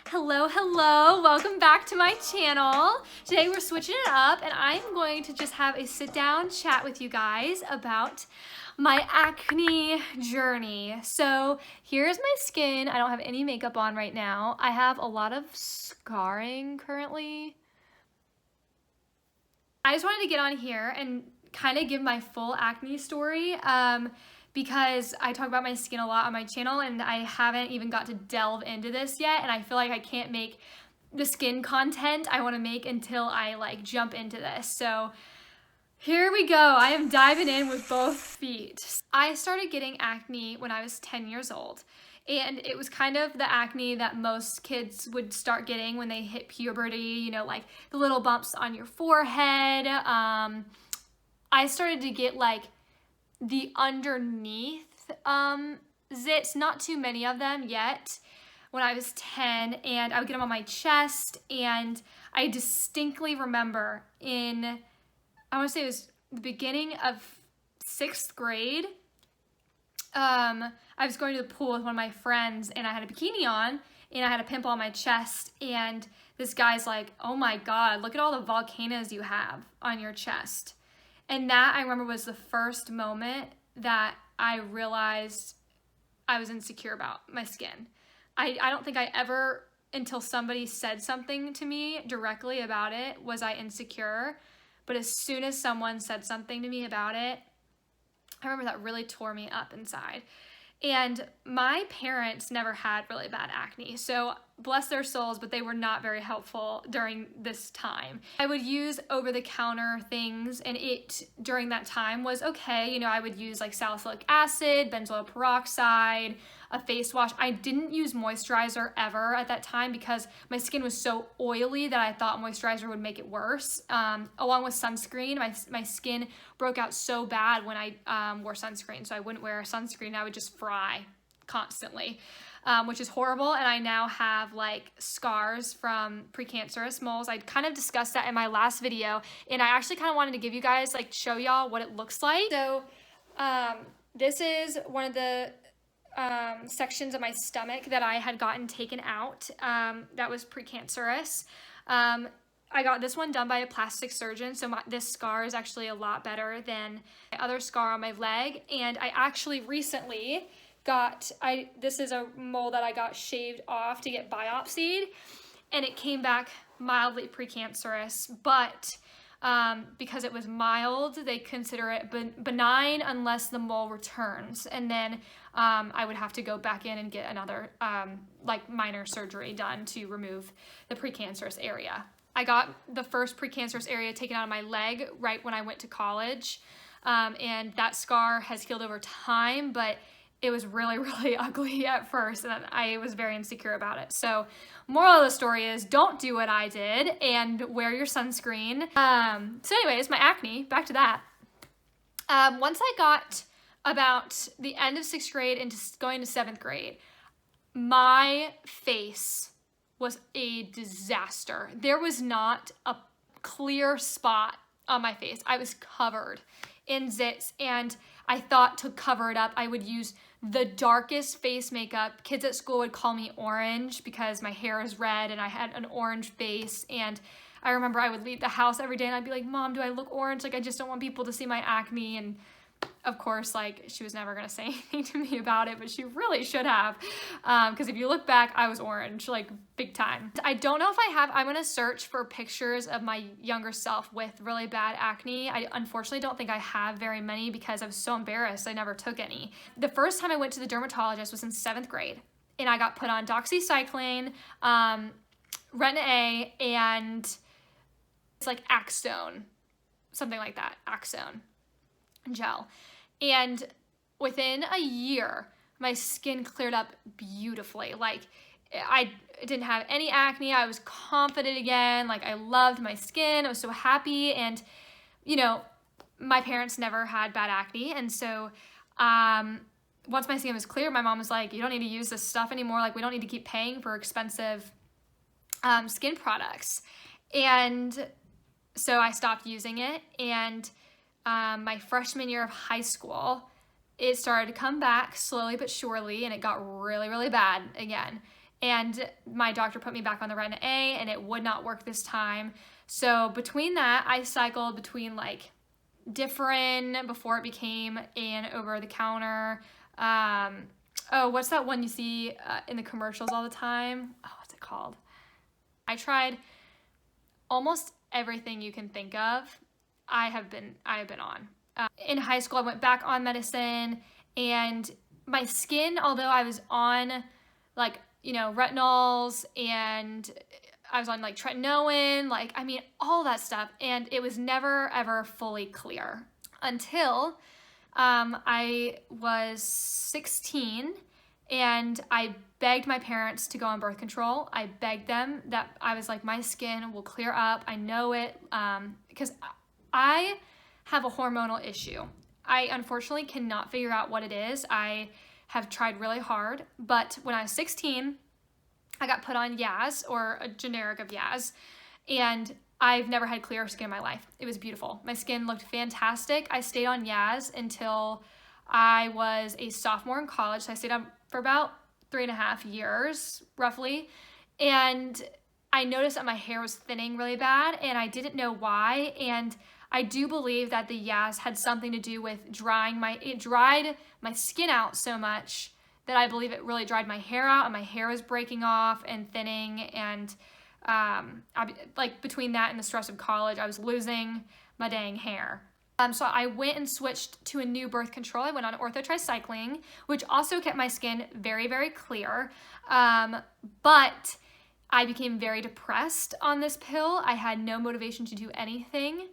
Hello, welcome back to my channel. Today we're switching it up and I'm going to just have a sit down chat with you guys about my acne journey. So here's my skin. I don't have any makeup on right now. I have a lot of scarring currently. I just wanted to get on here and kind of give my full acne story because I talk about my skin a lot on my channel and I haven't even got to delve into this yet, and I feel like I can't make the skin content I want to make until I jump into this. So here we go. I am diving in with both feet. I started getting acne when I was 10 years old. And it was kind of the acne that most kids would start getting when they hit puberty, you know, like the little bumps on your forehead. I started to get the underneath zits, not too many of them yet, when I was 10, and I would get them on my chest. And I distinctly remember I want to say it was the beginning of 6th grade. I was going to the pool with one of my friends and I had a bikini on and I had a pimple on my chest, and this guy's like, "Oh my God, look at all the volcanoes you have on your chest." And that, I remember, was the first moment that I realized I was insecure about my skin. I don't think I ever, until somebody said something to me directly about it, was I insecure. But as soon as someone said something to me about it, I remember that really tore me up inside. And my parents never had really bad acne, so bless their souls, but they were not very helpful during this time. I would use over-the-counter things, and it during that time was okay. You know, I would use salicylic acid, benzoyl peroxide, a face wash. I didn't use moisturizer ever at that time because my skin was so oily that I thought moisturizer would make it worse. Along with sunscreen, my skin broke out so bad when I wore sunscreen, so I wouldn't wear a sunscreen. I would just fry constantly, which is horrible. And I now have scars from precancerous moles. I kind of discussed that in my last video, and I actually kind of wanted to give you guys, show y'all what it looks like. So this is one of the sections of my stomach that I had gotten taken out that was precancerous. I got this one done by a plastic surgeon, so this scar is actually a lot better than my other scar on my leg. And I actually recently this is a mole that I got shaved off to get biopsied, and it came back mildly precancerous, but because it was mild, they consider it benign unless the mole returns, and then I would have to go back in and get another minor surgery done to remove the precancerous area. I got the first precancerous area taken out of my leg right when I went to college, and that scar has healed over time, but it was really, really ugly at first, and I was very insecure about it. So moral of the story is, don't do what I did and wear your sunscreen. So anyways, my acne, back to that. Once I got about the end of 6th grade into going to 7th grade, my face was a disaster. There was not a clear spot on my face. I was covered in zits, and I thought to cover it up, I would use the darkest face makeup. Kids at school would call me orange because my hair is red and I had an orange face. And I remember I would leave the house every day and I'd be like, "Mom, do I look orange? I just don't want people to see my acne." And of course, she was never gonna say anything to me about it, but she really should have. Because if you look back, I was orange, big time. I don't know if I'm gonna search for pictures of my younger self with really bad acne. I unfortunately don't think I have very many because I was so embarrassed I never took any. The first time I went to the dermatologist was in 7th grade, and I got put on doxycycline, Retin-A, and it's Axone, something like that, Axone gel. And within a year, my skin cleared up beautifully. I didn't have any acne. I was confident again. I loved my skin. I was so happy. And, you know, my parents never had bad acne. And so once my skin was clear, my mom was like, "You don't need to use this stuff anymore. We don't need to keep paying for expensive skin products." And so I stopped using it. And my freshman year of high school, it started to come back slowly but surely, and it got really, really bad again. and my doctor put me back on the retin A, and it would not work this time. So between that, I cycled between like Differin before it became an over-the-counter. Oh, what's that one you see in the commercials all the time? Oh, what's it called? I tried almost everything you can think of. I have been on. In high school, I went back on medicine, and my skin, although I was on like, you know, retinols, and I was on like tretinoin, like, I mean, all that stuff, and it was never ever fully clear until I was 16, and I begged my parents to go on birth control. I begged them that I was like, my skin will clear up. I know it, because I have a hormonal issue. I unfortunately cannot figure out what it is. I have tried really hard, but when I was 16, I got put on Yaz, or a generic of Yaz, and I've never had clear skin in my life. It was beautiful. My skin looked fantastic. I stayed on Yaz until I was a sophomore in college. So I stayed on for about 3.5 years, roughly. And I noticed that my hair was thinning really bad, and I didn't know why. And I do believe that the Yaz had something to do with it dried my skin out so much that I believe it really dried my hair out, and my hair was breaking off and thinning. And like between that and the stress of college, I was losing my dang hair. So I went and switched to a new birth control. I went on orthotricycline, which also kept my skin very, very clear. But I became very depressed on this pill. I had no motivation to do anything.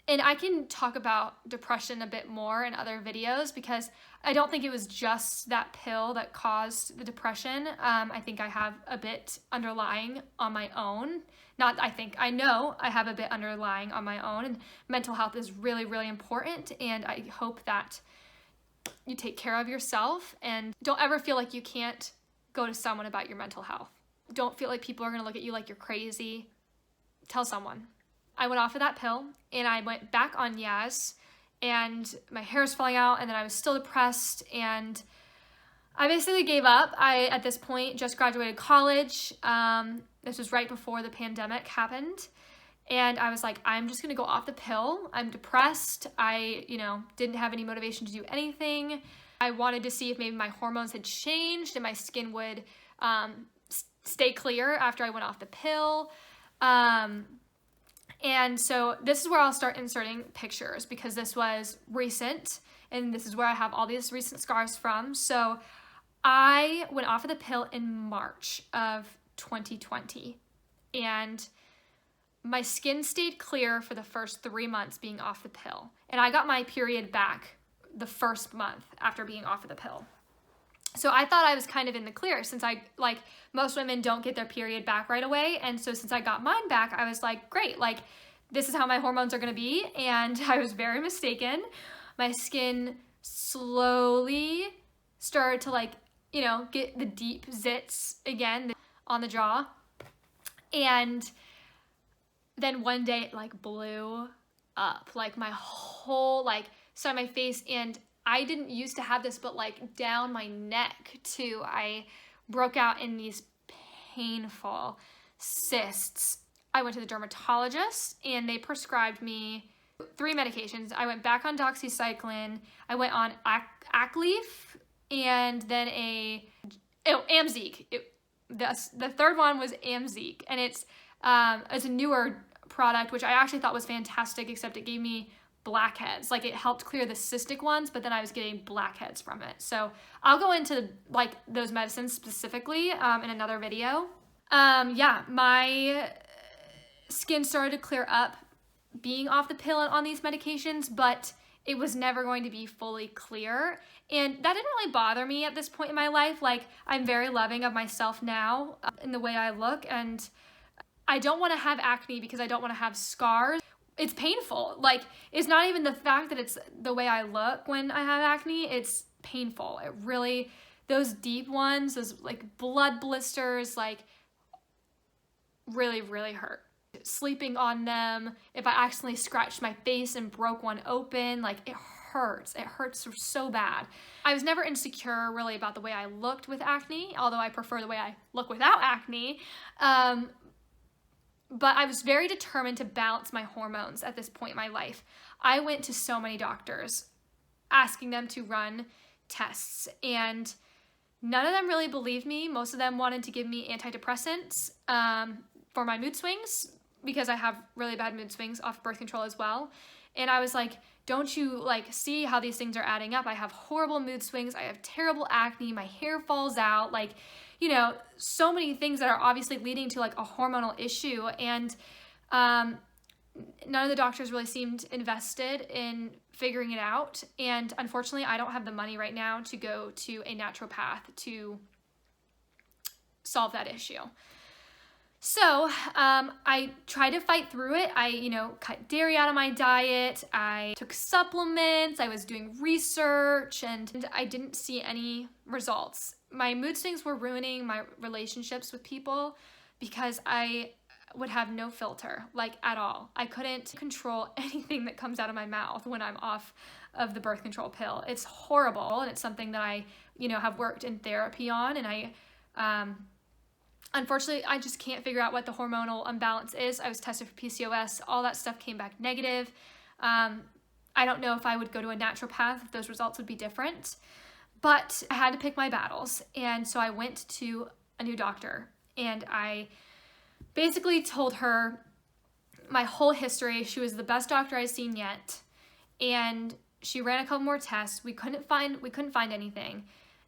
And I can talk about depression a bit more in other videos, because I don't think it was just that pill that caused the depression. I think I have a bit underlying on my own. I know I have a bit underlying on my own, and mental health is really, really important. And I hope that you take care of yourself and don't ever feel like you can't go to someone about your mental health. Don't feel like people are gonna look at you like you're crazy. Tell someone. I went off of that pill, and I went back on Yaz, and my hair was falling out, and then I was still depressed, and I basically gave up. I, at this point, just graduated college. This was right before the pandemic happened, and I was like, I'm just gonna go off the pill. I'm depressed. I, didn't have any motivation to do anything. I wanted to see if maybe my hormones had changed and my skin would stay clear after I went off the pill. And so this is where I'll start inserting pictures, because this was recent, and this is where I have all these recent scars from. So I went off of the pill in March of 2020, and my skin stayed clear for the first 3 months being off the pill. And I got my period back the first month after being off of the pill. So I thought I was kind of in the clear, since most women don't get their period back right away. And so since I got mine back, I was like, great, this is how my hormones are gonna be. And I was very mistaken. My skin slowly started to get the deep zits again on the jaw. And then one day it blew up, my whole side of my face. And I didn't used to have this, but down my neck too, I broke out in these painful cysts. I went to the dermatologist, and they prescribed me 3 medications. I went back on doxycycline. I went on Acleaf, and then Amzeeq. The third one was Amzeeq, and it's a newer product, which I actually thought was fantastic, except it gave me blackheads. It helped clear the cystic ones, but then I was getting blackheads from it. So I'll go into those medicines specifically in another video. My skin started to clear up being off the pill and on these medications, but it was never going to be fully clear. And that didn't really bother me at this point in my life. I'm very loving of myself now in the way I look, and I don't want to have acne because I don't want to have scars. It's painful. It's not even the fact that it's the way I look when I have acne. It's painful. It really, those deep ones, those blood blisters, really, really hurt. Sleeping on them, if I accidentally scratched my face and broke one open, it hurts. It hurts so bad. I was never insecure really about the way I looked with acne, although I prefer the way I look without acne. But I was very determined to balance my hormones at this point in my life. I went to so many doctors asking them to run tests, and none of them really believed me. Most of them wanted to give me antidepressants for my mood swings, because I have really bad mood swings off birth control as well. And I was like, don't you like see how these things are adding up? I have horrible mood swings. I have terrible acne. My hair falls out. Like, you know, so many things that are obviously leading to like a hormonal issue. And none of the doctors really seemed invested in figuring it out. And unfortunately, I don't have the money right now to go to a naturopath to solve that issue. So I tried to fight through it. I, cut dairy out of my diet. I took supplements. I was doing research, and I didn't see any results. My mood swings were ruining my relationships with people because I would have no filter, like at all. I couldn't control anything that comes out of my mouth when I'm off of the birth control pill. It's horrible, and it's something that I, have worked in therapy on, and I, unfortunately, I just can't figure out what the hormonal imbalance is. I was tested for PCOS. All that stuff came back negative. I don't know if I would go to a naturopath, if those results would be different. But I had to pick my battles. And so I went to a new doctor. And I basically told her my whole history. She was the best doctor I'd seen yet. And she ran a couple more tests. We couldn't find anything.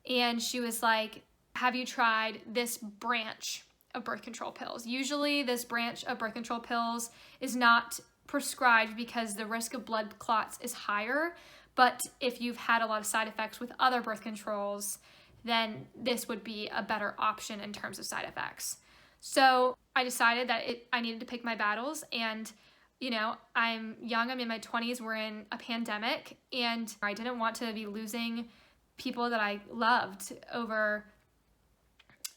And she was like, have you tried this branch of birth control pills? Usually this branch of birth control pills is not prescribed because the risk of blood clots is higher. But if you've had a lot of side effects with other birth controls, then this would be a better option in terms of side effects. So I decided that I needed to pick my battles, and I'm young, I'm in my 20s, we're in a pandemic, and I didn't want to be losing people that I loved over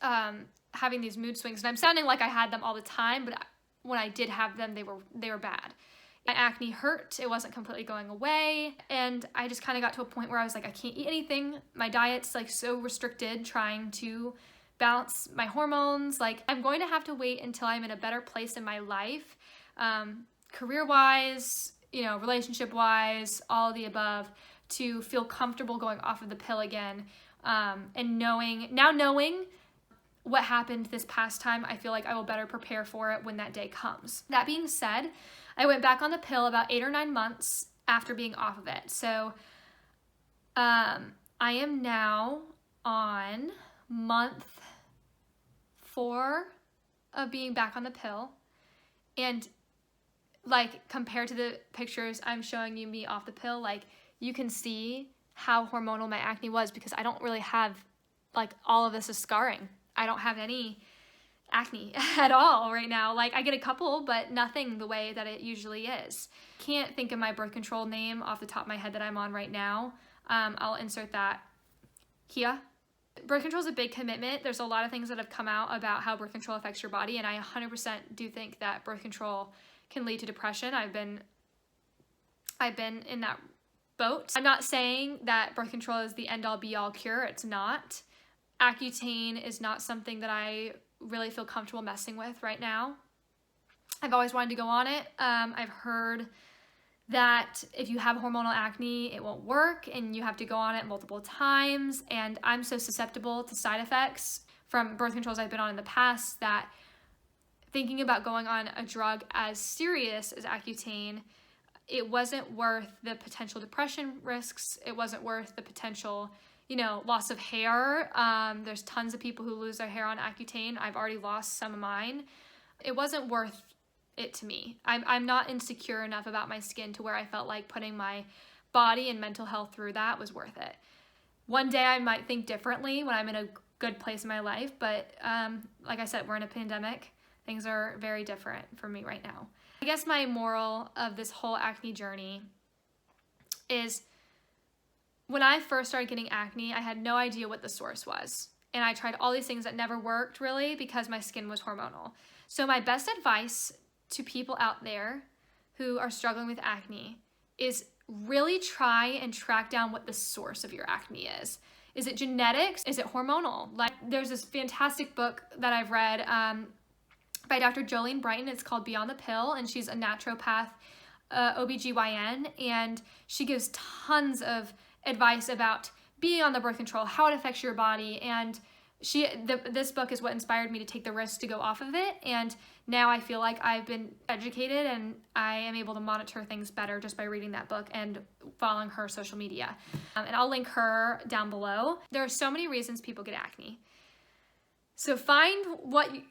having these mood swings. And I'm sounding like I had them all the time, but when I did have them, they were bad. My acne hurt. It wasn't completely going away. And I just kind of got to a point where I was like, I can't eat anything. My diet's like so restricted, trying to balance my hormones. Like, I'm going to have to wait until I'm in a better place in my life, career-wise, relationship-wise, all of the above, to feel comfortable going off of the pill again. And knowing what happened this past time, I feel like I will better prepare for it when that day comes. That being said, I went back on the pill about 8 or 9 months after being off of it. So I am now on month 4 of being back on the pill. And like, compared to the pictures I'm showing you me off the pill, like, you can see how hormonal my acne was, because I don't really have like all of this is scarring. I don't have any acne at all right now. Like, I get a couple, but nothing the way that it usually is. Can't think of my birth control name off the top of my head that I'm on right now. I'll insert that here. Birth control is a big commitment. There's a lot of things that have come out about how birth control affects your body, and I 100% do think that birth control can lead to depression. I've been in that boat. I'm not saying that birth control is the end-all be-all cure. It's not. Accutane is not something that I really feel comfortable messing with right now. I've always wanted to go on it. I've heard that if you have hormonal acne, it won't work and you have to go on it multiple times. And I'm so susceptible to side effects from birth controls I've been on in the past that thinking about going on a drug as serious as Accutane, it wasn't worth the potential depression risks. It wasn't worth the potential loss of hair. There's tons of people who lose their hair on Accutane. I've already lost some of mine. It wasn't worth it to me. I'm not insecure enough about my skin to where I felt like putting my body and mental health through that was worth it. One day I might think differently when I'm in a good place in my life, but like I said, we're in a pandemic. Things are very different for me right now. I guess my moral of this whole acne journey is, when I first started getting acne, I had no idea what the source was. And I tried all these things that never worked really because my skin was hormonal. So my best advice to people out there who are struggling with acne is really try and track down what the source of your acne is. Is it genetics? Is it hormonal? Like, there's this fantastic book that I've read by Dr. Jolene Brighton. It's called Beyond the Pill, and she's a naturopath, OBGYN, and she gives tons of advice about being on the birth control, how it affects your body, and this book is what inspired me to take the risk to go off of it, and now I feel like I've been educated and I am able to monitor things better just by reading that book and following her social media. And I'll link her down below. There are so many reasons people get acne. So find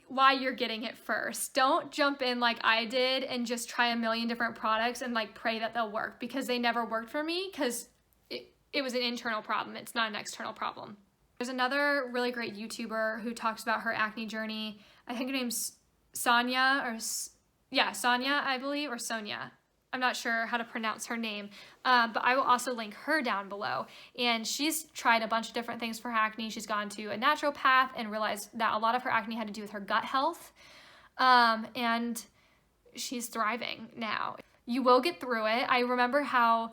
why you're getting it first. Don't jump in like I did and just try a million different products and like pray that they'll work, because they never worked for me, because it was an internal problem. It's not an external problem. There's another really great YouTuber who talks about her acne journey. I think her name's Sonia, I believe, or Sonia. I'm not sure how to pronounce her name, but I will also link her down below. And she's tried a bunch of different things for her acne. She's gone to a naturopath and realized that a lot of her acne had to do with her gut health, and she's thriving now. You will get through it. I remember how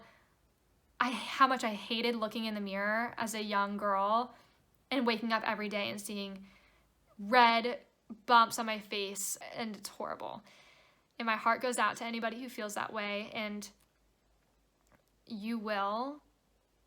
much I hated looking in the mirror as a young girl and waking up every day and seeing red bumps on my face, and it's horrible. And my heart goes out to anybody who feels that way, and you will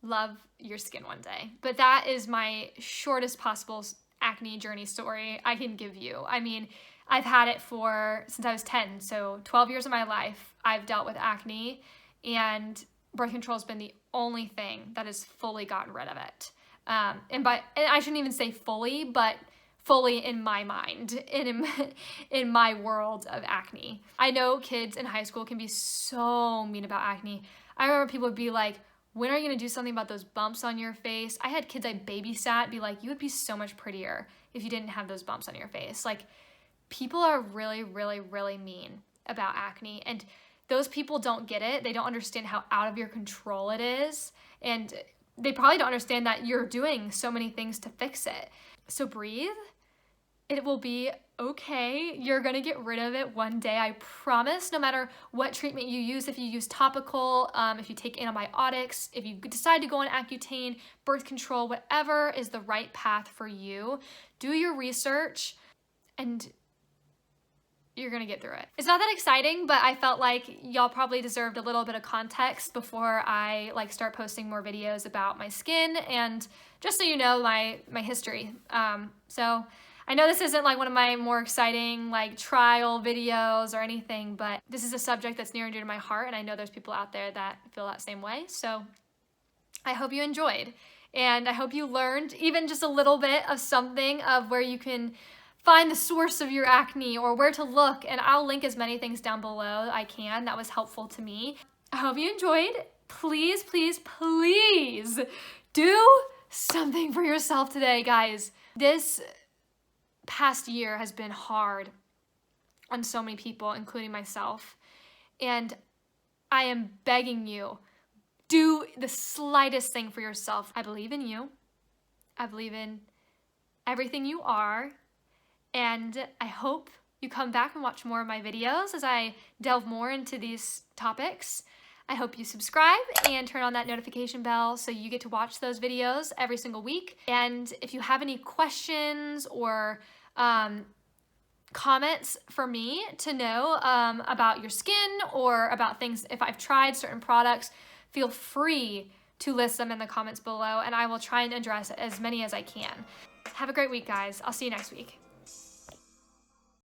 love your skin one day. But that is my shortest possible acne journey story I can give you. I mean, I've had it since I was 10, so 12 years of my life I've dealt with acne, and birth control has been the only thing that has fully gotten rid of it. And I shouldn't even say fully, but fully in my mind and in my world of acne. I know kids in high school can be so mean about acne. I remember people would be like, when are you gonna do something about those bumps on your face? I had kids I babysat be like, you would be so much prettier if you didn't have those bumps on your face. Like, people are really, really, really mean about acne, and those people don't get it. They don't understand how out of your control it is, and they probably don't understand that you're doing so many things to fix it. So breathe. It will be okay. You're gonna get rid of it one day, I promise, no matter what treatment you use. If you use topical, if you take antibiotics, if you decide to go on Accutane, birth control, whatever is the right path for you, do your research and you're gonna get through it. It's not that exciting, but I felt like y'all probably deserved a little bit of context before I start posting more videos about my skin, and just so you know my history. So I know this isn't one of my more exciting trial videos or anything, but this is a subject that's near and dear to my heart, and I know there's people out there that feel that same way. So I hope you enjoyed, and I hope you learned even just a little bit of something of where you can find the source of your acne or where to look, and I'll link as many things down below I can that was helpful to me. I hope you enjoyed. Please, please, please do something for yourself today, guys. This past year has been hard on so many people, including myself, and I am begging you, do the slightest thing for yourself. I believe in you. I believe in everything you are. And I hope you come back and watch more of my videos as I delve more into these topics. I hope you subscribe and turn on that notification bell so you get to watch those videos every single week. And if you have any questions or comments for me to know about your skin or about things, if I've tried certain products, feel free to list them in the comments below, and I will try and address as many as I can. Have a great week, guys. I'll see you next week.